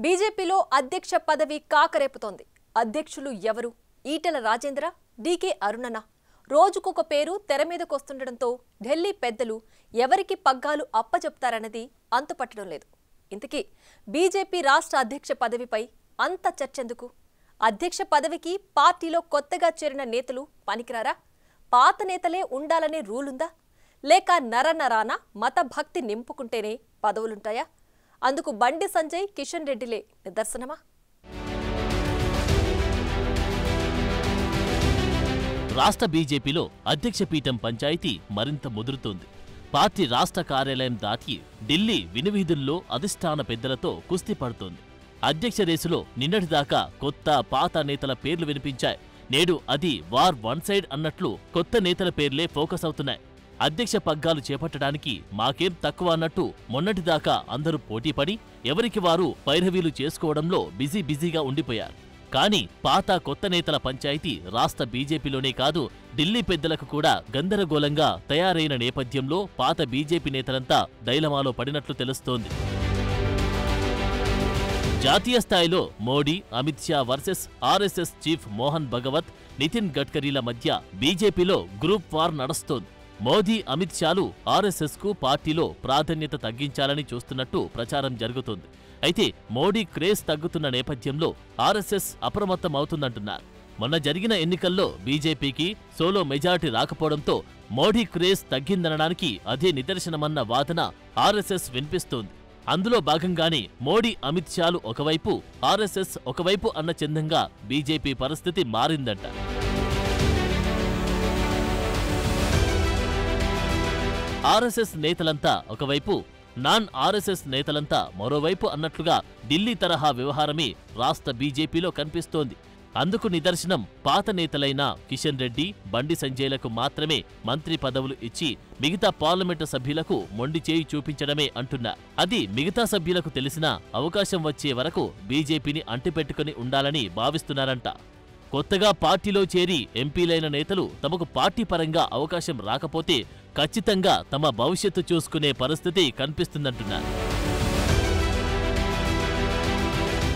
బీజేపీలో అధ్యక్ష పదవి కాకరేపుతోంది. అధ్యక్షులు ఎవరు? ఈటెల రాజేంద్ర, డీకే అరుణన. రోజుకొక పేరు తెర మీదకొస్తుండడంతో ఢిల్లీ పెద్దలు ఎవరికి పగ్గాలు అప్పచెప్తారన్నది అంతుపట్టడం లేదు. ఇంతకీ బీజేపీ రాష్ట్ర అధ్యక్ష పదవిపై అంత చర్చెందుకు? అధ్యక్ష పదవికి పార్టీలో కొత్తగా చేరిన నేతలు పనికిరారా? పాత నేతలే ఉండాలనే రూలుందా? లేక నరనరాన మత భక్తి నింపుకుంటేనే పదవులుంటాయా? అందుకు బండి సంజయ్, కిషన్ రెడ్డిలే నిదర్శనమా? రాష్ట్ర బీజేపీలో అధ్యక్ష పీఠం పంచాయతీ మరింత ముదురుతోంది. పార్టీ రాష్ట్ర కార్యాలయం దాటి ఢిల్లీ వినివీధుల్లో అధిష్టాన పెద్దలతో కుస్తీ పడుతోంది. అధ్యక్ష రేసులో నిన్నటిదాకా కొత్త పాత నేతల పేర్లు వినిపించాయి. నేడు అది వార్ వన్ సైడ్ అన్నట్లు కొత్త నేతల పేర్లే ఫోకస్ అవుతున్నాయి. అధ్యక్ష పగ్గాలు చేపట్టడానికి మాకేం తక్కువ అన్నట్టు మొన్నటిదాకా అందరూ పోటీపడి ఎవరికి వారు పైరవీలు చేసుకోవడంలో బిజీగా ఉండిపోయారు. కానీ పాత కొత్త నేతల పంచాయతీ రాష్ట్ర బీజేపీలోనే కాదు, ఢిల్లీ పెద్దలకు కూడా గందరగోళంగా తయారైన నేపథ్యంలో పాత బీజేపీ నేతలంతా డైలమాలో పడినట్లు తెలుస్తోంది. జాతీయ స్థాయిలో Modi, Amit Shah versus RSS chief Mohan Bhagwat, Nitin గడ్కరీల మధ్య బీజేపీలో గ్రూప్ వార్ నడుస్తోంది. మోదీ, అమిత్ షాలు ఆర్ఎస్ఎస్కు పార్టీలో ప్రాధాన్యత తగ్గించాలని చూస్తున్నట్టు ప్రచారం జరుగుతోంది. అయితే మోడీ క్రేజ్ తగ్గుతున్న నేపథ్యంలో ఆర్ఎస్ఎస్ అప్రమత్తమవుతుందంటున్నారు. మొన్న జరిగిన ఎన్నికల్లో బీజేపీకి సోలో మెజార్టీ రాకపోవడంతో మోడీ క్రేజ్ తగ్గిందనడానికి అదే నిదర్శనమన్న వాదన ఆర్ఎస్ఎస్ వినిపిస్తోంది. అందులో భాగంగానే మోడీ, అమిత్ షాలు ఒకవైపు, ఆర్ఎస్ఎస్ ఒకవైపు అన్న చందంగా బీజేపీ పరిస్థితి మారిందంట. ఆర్ఎస్ఎస్ నేతలంతా ఒకవైపు, నాన్ ఆర్ఎస్ఎస్ నేతలంతా మరోవైపు అన్నట్లుగా ఢిల్లీ తరహా వ్యవహారమే రాష్ట్ర బీజేపీలో కనిపిస్తోంది. అందుకు నిదర్శనం పాత నేతలైన కిషన్ రెడ్డి, బండి సంజయ్లకు మాత్రమే మంత్రి పదవులు ఇచ్చి మిగతా పార్లమెంటు సభ్యులకు మొండి చేయి చూపించడమే అంటున్నారు. అది మిగతా సభ్యులకు తెలిసినా అవకాశం వచ్చే వరకు బీజేపీని అంటిపెట్టుకుని ఉండాలని భావిస్తున్నారంట. కొత్తగా పార్టీలో చేరి ఎంపీలైన నేతలు తమకు పార్టీ పరంగా అవకాశం రాకపోతే ఖచ్చితంగా తమ భవిష్యత్తు చూసుకునే పరిస్థితి కనిపిస్తుందంటున్నారు.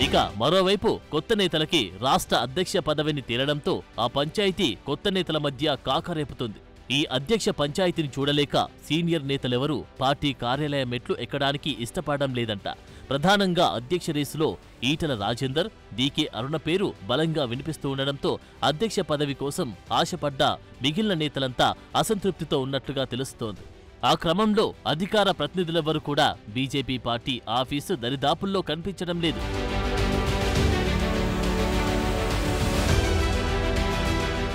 ఇక మరోవైపు కొత్త నేతలకి రాష్ట్ర అధ్యక్ష పదవిని తేలడంతో ఆ పంచాయతీ కొత్త నేతల మధ్య కాకరేపుతుంది. ఈ అధ్యక్ష పంచాయతీని చూడలేక సీనియర్ నేతలెవరూ పార్టీ కార్యాలయం మెట్లు ఎక్కడానికి ఇష్టపడడం లేదంట. ప్రధానంగా అధ్యక్ష రేసులో ఈటెల రాజేందర్, డీకే అరుణ పేరు బలంగా వినిపిస్తూ ఉండడంతో అధ్యక్ష పదవి కోసం ఆశపడ్డ మిగిలిన నేతలంతా అసంతృప్తితో ఉన్నట్లుగా తెలుస్తోంది. ఆ క్రమంలో అధికార ప్రతినిధులెవరూ కూడా బీజేపీ పార్టీ ఆఫీసు దరిదాపుల్లో కనిపించడం లేదు.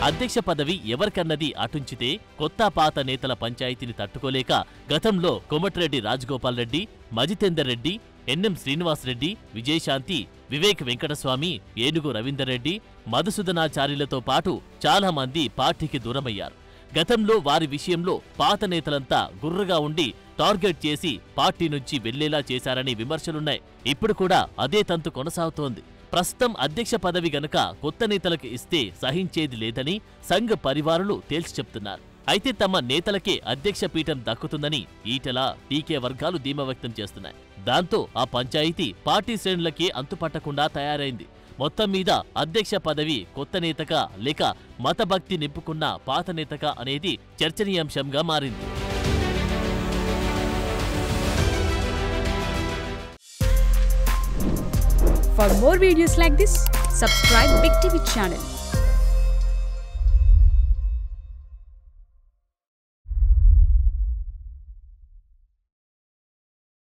అధ్యక్ష పదవి ఎవరికన్నది అటుంచితే కొత్త పాత నేతల పంచాయతీని తట్టుకోలేక గతంలో కోమటిరెడ్డి రాజగోపాల్ రెడ్డి, మజితేందర్ రెడ్డి, ఎన్ఎం శ్రీనివాసరెడ్డి, విజయశాంతి, వివేక్ వెంకటస్వామి, ఏనుగు రవీందర్ రెడ్డి, మధుసూదనాచార్యులతో పాటు చాలా మంది పార్టీకి దూరమయ్యారు. గతంలో వారి విషయంలో పాత నేతలంతా గుర్రగా ఉండి టార్గెట్ చేసి పార్టీ నుంచి వెళ్లేలా చేశారని విమర్శలున్నాయి. ఇప్పుడు కూడా అదే తంతు కొనసాగుతోంది. ప్రస్తుతం అధ్యక్ష పదవి గనక కొత్త నేతలకు ఇస్తే సహించేది లేదని సంఘ్ పరివారులు తేల్చి చెప్తున్నారు. అయితే తమ నేతలకే అధ్యక్ష పీఠం దక్కుతుందని ఈటెల, డీకే వర్గాలు ధీమా వ్యక్తం చేస్తున్నాయి. దాంతో ఆ పంచాయతీ పార్టీ శ్రేణులకే అంతుపట్టకుండా తయారైంది. మొత్తం మీద అధ్యక్ష పదవి కొత్త నేతగా లేక మతభక్తి నింపుకున్న పాత నేతగా అనేది చర్చనీయాంశంగా మారింది. For more videos like this, subscribe Big TV channel.